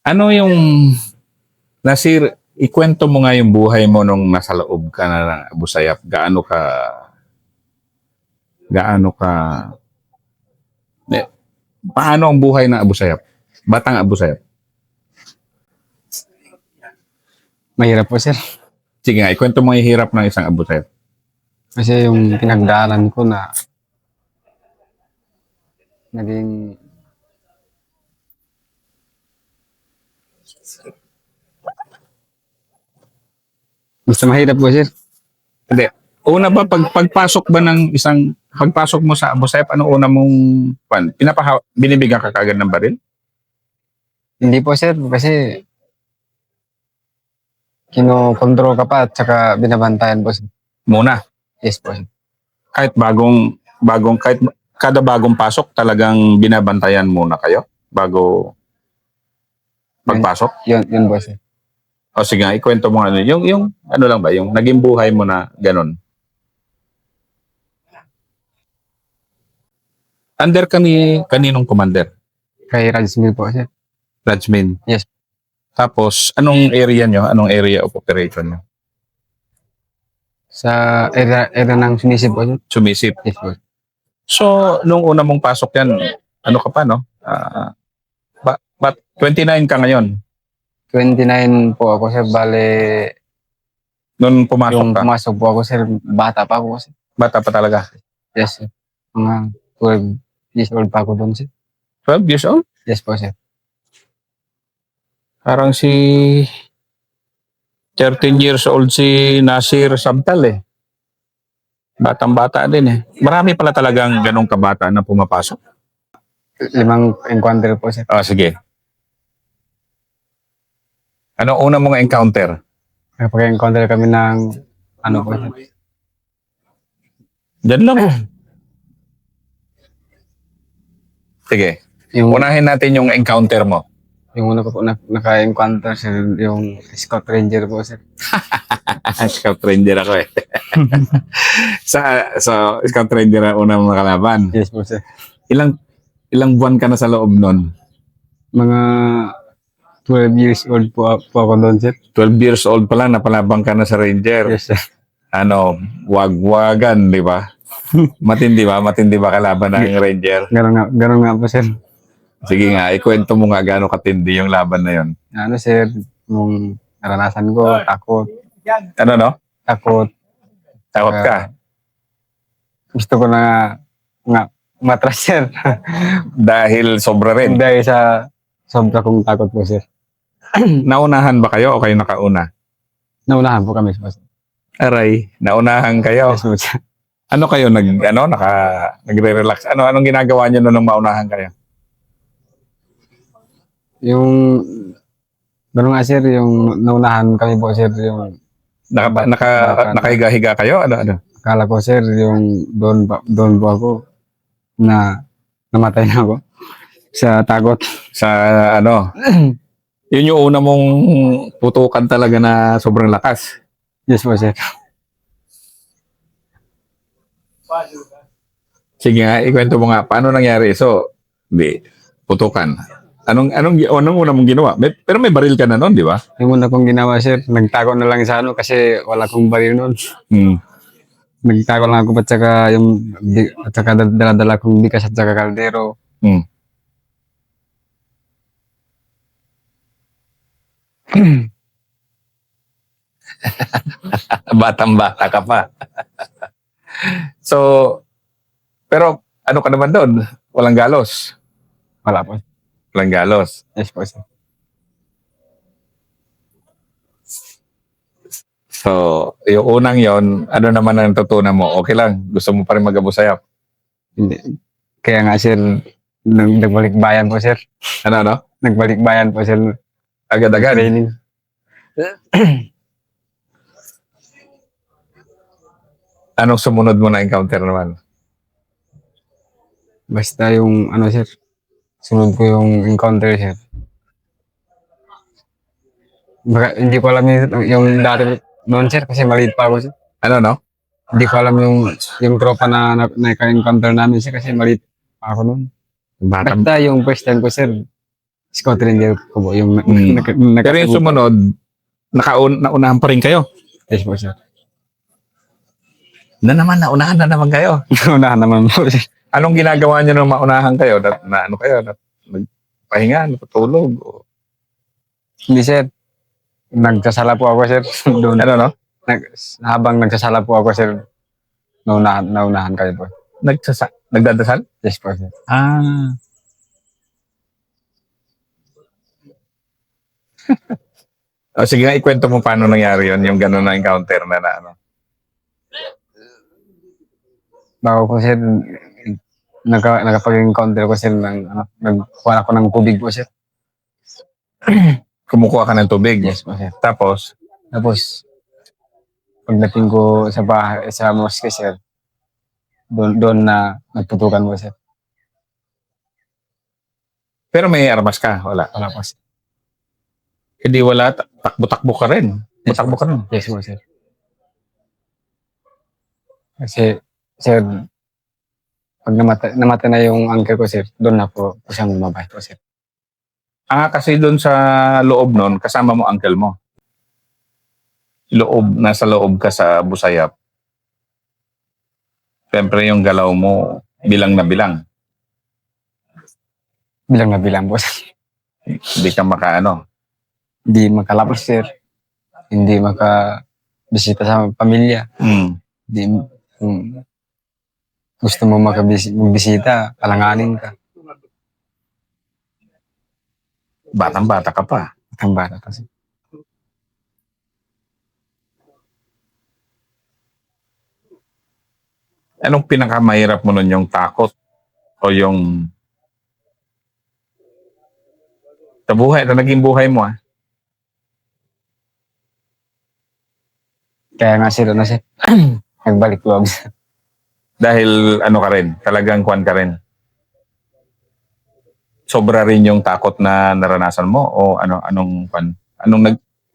Ano yung ikwento mo nga yung buhay mo nung nasa loob ka na ng Abu Sayyaf. Gaano ka, eh, paano ang buhay ng Abu Sayyaf? Batang Abu Sayyaf. Mahirap po, sir. Sige nga, ikwento mo yung hirap ng isang Abu Sayyaf. Kasi yung pinagdaanan ko na naging basta mahirap po, sir. Hindi. Una ba, pagpasok mo sa Abu Sayyaf, ano una mong, binibigyan ka kagad ng baril? Hindi po, sir. Kasi kinokontrol ka pa at saka binabantayan po, sir. Muna. Yes po, sir. Kahit kahit kada bagong pasok, talagang binabantayan muna kayo bago pagpasok? Yun po, sir. O sige nga, ikwento mo ano, yung ano lang ba, yung naging buhay mo na ganun. Under ka kaninong commander? Kay Rajmil po, sir. Rajmin? Yes. Tapos, anong area nyo? Anong area of operation nyo? Sa area ng sinisip po, sir. Sumisip. Yes po. So, nung una mong pasok yan, ano ka pa, no? 29 ka ngayon. 29 po ako, sir. Bale, Nung pumasok yung ka, pumasok po ako, sir, bata pa ako, sir. bata pa talaga. Yes, sir. Mga 12 years old pa ako doon, sir. 12 years old? Yes po, sir. Parang si 13 years old si Nasir Sabtal eh. Batang-bata din eh. Marami pala talagang ganong kabata na pumapasok. 5 encounter po, sir. Sige. Ano una mong encounter? Nakapag-encounter kami ng ano po, sir. Diyan lang. Sige. Yung Unahin natin yung encounter mo. una ko po naka-encounter, sir, yung Scout Ranger po, sir. Scout Ranger ako eh. So, Scout Ranger ang una mong nakalaban. Yes po, sir. Ilang buwan ka na sa loob nun? Mga 12 years old po ako doon, sir. 12 years old pa lang, napalabang ka na sa Ranger. Yes, sir. Ano, wag-wagan, di ba? Matindi ba kalaban ng Ranger? Ganun nga po, sir. Sige nga, ikwento mo nga gaano katindi yung laban na yon. Ano, sir, nung naranasan ko, Ano no? takot. Takot ka? Gusto ko na nga matras, sir. Dahil sobra rin. Dahil sa sobra kong takot po, sir. Naunahan ba kayo o kayo nakauna? Naunahan po kami, sir. Aray, naunahan kayo. Yes po, sir. Ano kayo, nagre-relax? Anong ginagawa niyo nung maunahan kayo? Yung ganun nga, sir, yung naunahan kami po, sir, yung Nakahiga-higa kayo? Ano? akala ko, sir, yung doon po ako na namatay na ako sa takot. Sa yun yung una mong putukan talaga na sobrang lakas. Yes po, sir. Sige nga, ikwento mo nga, paano nangyari? So, putukan. Anong una mong ginawa? Pero may baril ka na noon, di ba? Yung una kong ginawa, sir, nagtago na lang sa kasi wala akong baril noon. Hmm. Nagtago lang ako at saka dala-dala kong bigas at saka kaldero. Hmm. Batang-bata ka pa. So, pero ano ka naman doon? Walang galos. Wala po. Walang galos. Yes po, sir. So, yung unang yon, ano naman ang natutunan mo? Okay lang, gusto mo pa rin mag-Abu Sayyaf. Hindi. Kaya nga, sir, nagbalik bayan po, sir. Ano? Nagbalik bayan po, sir. Agad-agad. Training. Anong sumunod mo na encounter naman? Basta yung, ano, sir, sunod ko yung encounter, sir. Baka, hindi ko alam yung dati noon, sir, kasi maliit pa ako, sir. Ano, no? Hindi ko alam yung tropa na encounter namin, sir, kasi maliit pa ako noon. Batang, Basta yung first time ko, sir, Scout Ranger ko po. Yung Pero yung sumunod, naunahan pa rin kayo. Yes po, sir. Naunahan na naman kayo. Unahan naman po, sir. Anong ginagawa niyo nung maunahan kayo? Na ano kayo? Nagpahinga, natutulog? Hindi, sir. Nagsasala po ako, sir. Doon. Ano, no? Habang nagsasala po ako, sir, naunahan kayo po. Nagdadasal? Yes po, sir. Ah. O, sige nga, ikwento mo paano nangyari yun, yung gano'n na encounter na ano. Bago po, sir, nakapag-encounter ko, sir, nagkuha ako ng tubig po, sir. Kumukuha ka ng tubig. Yes po, sir. Tapos, pagdating ko sa bahay, sa mosque, sir, doon na nagputukan mo, sir. pero may armas ka? Wala. Wala po, sir. Hindi wala, takbo-takbo ka rin. Takbo ka rin. Yes po, sir. Kasi, sir, pag namatay na yung uncle ko, sir, doon na po siyang lumabas po, sir. Ah, kasi doon sa loob nun, kasama mo uncle mo. Nasa loob ka sa Busayap. Siyempre yung galaw mo, bilang na bilang. Bilang na bilang po, sir. Hindi ka makaano. Hindi makalabas, sir. Hindi makabisita sa pamilya. Hindi, gusto mo magbisita, alanganin ka. Batang-bata ka pa. Ang bata kasi. Anong pinakamahirap mo nun, yung takot o yung sa buhay, na naging buhay mo ah? Kaya nga, sir, nagbalik loob. Dahil ano ka rin, talagang kwan ka rin. Sobra rin yung takot na naranasan mo o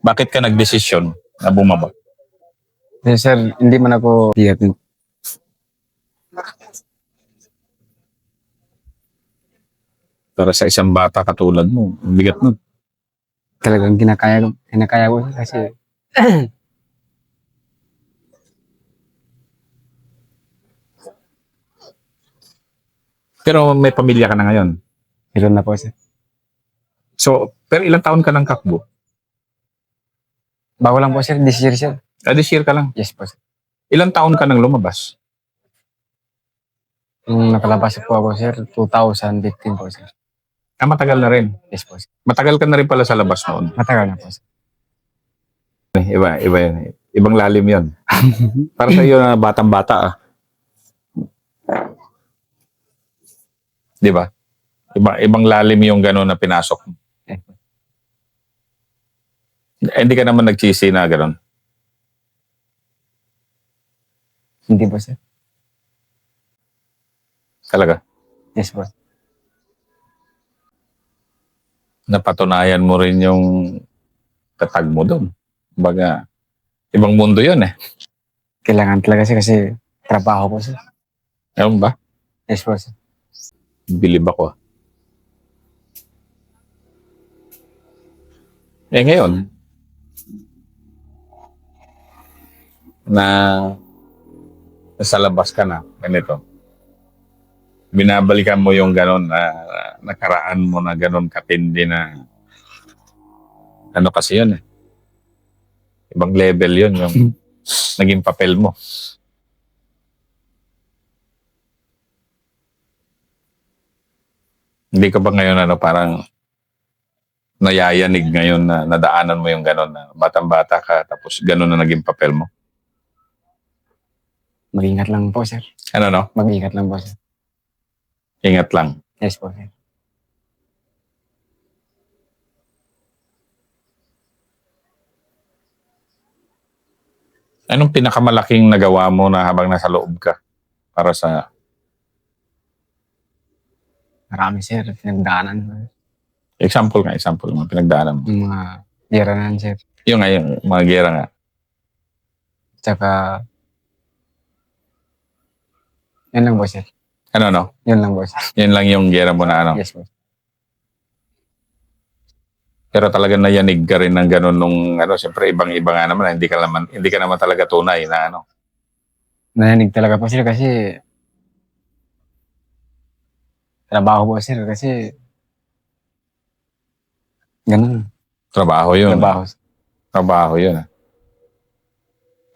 bakit ka nagdesisyon na bumaba? Sir, hindi man ako tiyak. Para sa isang bata katulad mo, ang bigat nun. Talagang kinakaya ko kasi Pero may pamilya ka na ngayon. meron na po, sir. So, pero ilang taon ka ng kakbo? Bago lang po, sir, this year, sir. This year ka lang. Yes po, sir. Ilang taon ka nang lumabas? Nung nakalabas po ako, sir, 2015 po, sir. Ah, matagal na rin. Yes po, sir. Matagal ka na rin pala sa labas noon. Matagal na po, sir. Iba yun. Ibang lalim yun. Para sa iyo na batang-bata ah. Di ba? Ibang lalim yung gano'n na pinasok mo. Hindi ka naman nagchisi na gano'n. Hindi po, sir. Talaga. Yes po. Napatunayan mo rin yung katag mo doon. Baga, ibang mundo yun eh. Kailangan talaga, sir, kasi trabaho po, sir. Ewan ba? Yes po, sir. Bilib ako. Eh ngayon, na nasa labas ka na, ganito, binabalikan mo yung gano'n na nakaraan mo na gano'n katindi na ano kasi yun eh. Ibang level yun yung naging papel mo. Hindi ka ba ngayon parang nayayanig ngayon na nadaanan mo yung gano'n na batang-bata ka tapos gano'n na naging papel mo? Mag-ingat lang po, sir. Ano no? Mag-ingat lang po, sir. Ingat lang. Yes po, sir. Anong pinakamalaking nagawa mo na habang nasa loob ka para sa... Marami, sir. Pinagdaanan. Example mga pinagdaanan mo. Yung mga gera na, sir. Yung mga gera nga. Tsaka, yun lang po, sir. Ano no? Yun lang po, sir. Yun lang yung gera mo na ano. Yes po. Pero talaga nayanig ka rin ng ganun nung ano, siyempre ibang-iba nga naman, hindi ka naman talaga tunay na ano. Nayanig talaga po sir kasi trabaho po sir kasi ganun. Trabaho yun. Trabaho. Trabaho yun.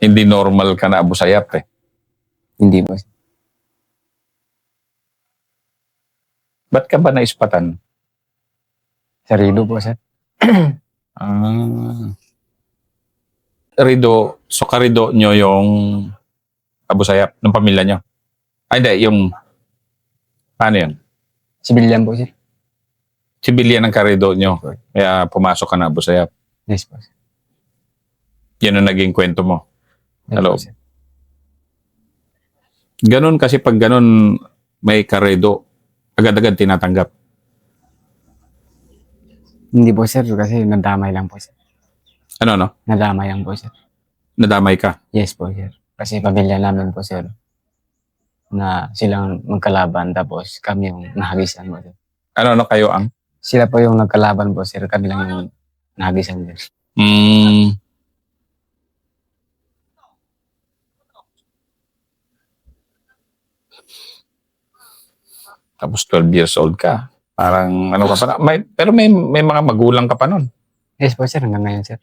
Hindi normal ka na abusayap eh. Hindi po sir. Ba't ka ba naispatan? Sarido po sir. Ah. Rido, so karido nyo yung abusayap ng pamilya nyo? Ay, hindi, yung, paano yun? Civilian po sir. Sibilyan ng karido nyo. Kaya pumasok ka na abusayap. Yes po sir. Yan ang naging kwento mo. Yes, Hello. po, sir. Ganun kasi pag ganun may karido, agad-agad tinatanggap. Hindi po sir kasi nadamay lang po sir. Ano, no? Nadamay lang po sir. Nadamay ka. Yes po sir. Kasi pamilya namin po sir na silang magkalaban tapos kami yung nahagisan po sir. Ano, no? Kayo ang? Sila po yung nagkalaban po sir, kami lang yung nahagisan sir. Mm, tapos 12 years old ka. Parang ano ka pa na. Pero may mga magulang ka pa nun. Yes po sir, hanggang ngayon sir.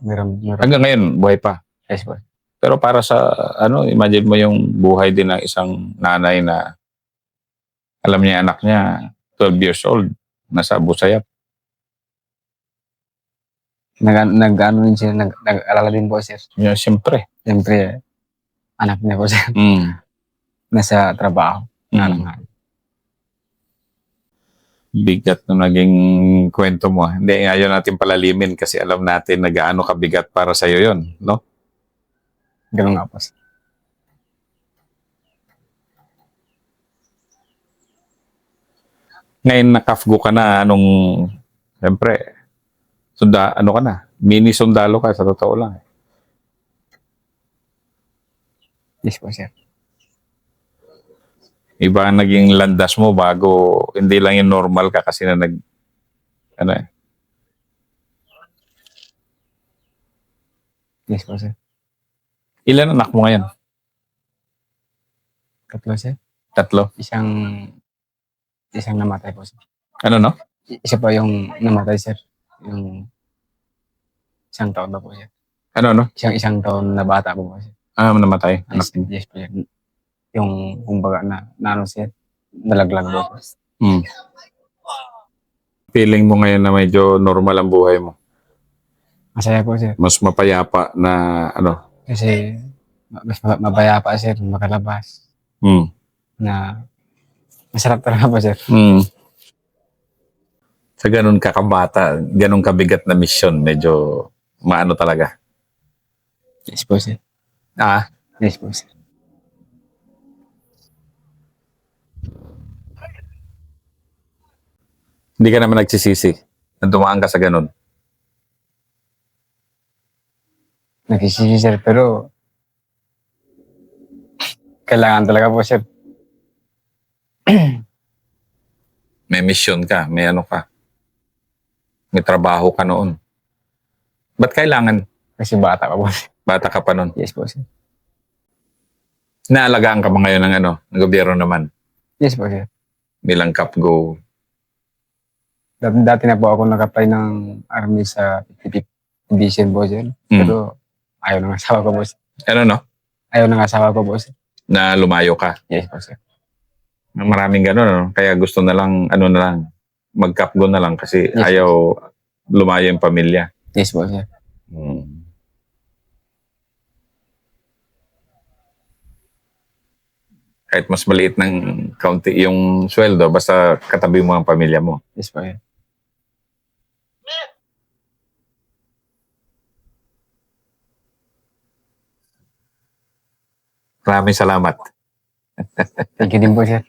Meron. Hanggang ngayon, buhay pa. Yes po. Pero para sa, ano, imagine mo yung buhay din ng isang nanay na alam niya anak niya, 12 years old, nasa abusayap. Nag-ano din sir, nag-alala din po sir. Yeah, siyempre. Siyempre, anak niya po sir, Mm. nasa trabaho. Mm. Bigat na naging kwento mo. Hindi, ayaw natin palalimin kasi alam natin na gaano kabigat para sa'yo yon, no? Ganun nga po sir. Ngayon nakafgo ka na, anong, siyempre, ano ka na, mini sundalo ka, sa totoo lang. Yes po sir. Iba ang naging landas mo bago, hindi lang yung normal ka kasi na ano eh. Yes po sir. Ilan anak mo ngayon? Tatlo sir. 3? Isang namatay po sir. Ano, no? Isa pa yung namatay sir. Yung isang taon na po sir. Ano, no? Isang taon na bata po sir. Namatay. Anak mo. Yes po sir. Yung kumbaga na ano sir, nalaglag po sir. Mm. Feeling mo ngayon na medyo normal ang buhay mo. Masaya po sir. Mas mapayapa na ano. Kasi mas mabaya pa sir, makalabas. Mm. Na masarap talaga po sir. Mm. Sa ganun ka kabata, ganun kabigat na mission, medyo maano talaga. Yes po sir. Yes po sir. Hindi ka naman nagsisisi na dumaan ka sa ganun. Nagsisisi sir, pero kailangan talaga po sir. May mission ka, may ano ka. May trabaho ka noon. Ba't kailangan? Kasi bata pa po sir. Bata ka pa noon. Yes po sir. Naalagaan ka ba ngayon ng ano, ng gobyerno naman? Yes po sir. Bilang CAPGO. Dati na po ako nag-apply ng army sa 55th Division po sir. Pero ayaw ng asawa ko po sir. Ano, no? Ayaw ng asawa ko po sir. Na lumayo ka. Yes po sir. Maraming gano'n, no? Kaya gusto na lang, ano na lang, mag-CAPGO na lang kasi Yes, ayaw lumayo yung pamilya. Yes po sir. Kahit mas maliit ng kaunti yung sweldo, basta katabi mo ang pamilya mo. Yes po sir. Maraming salamat. Thank you din po sir.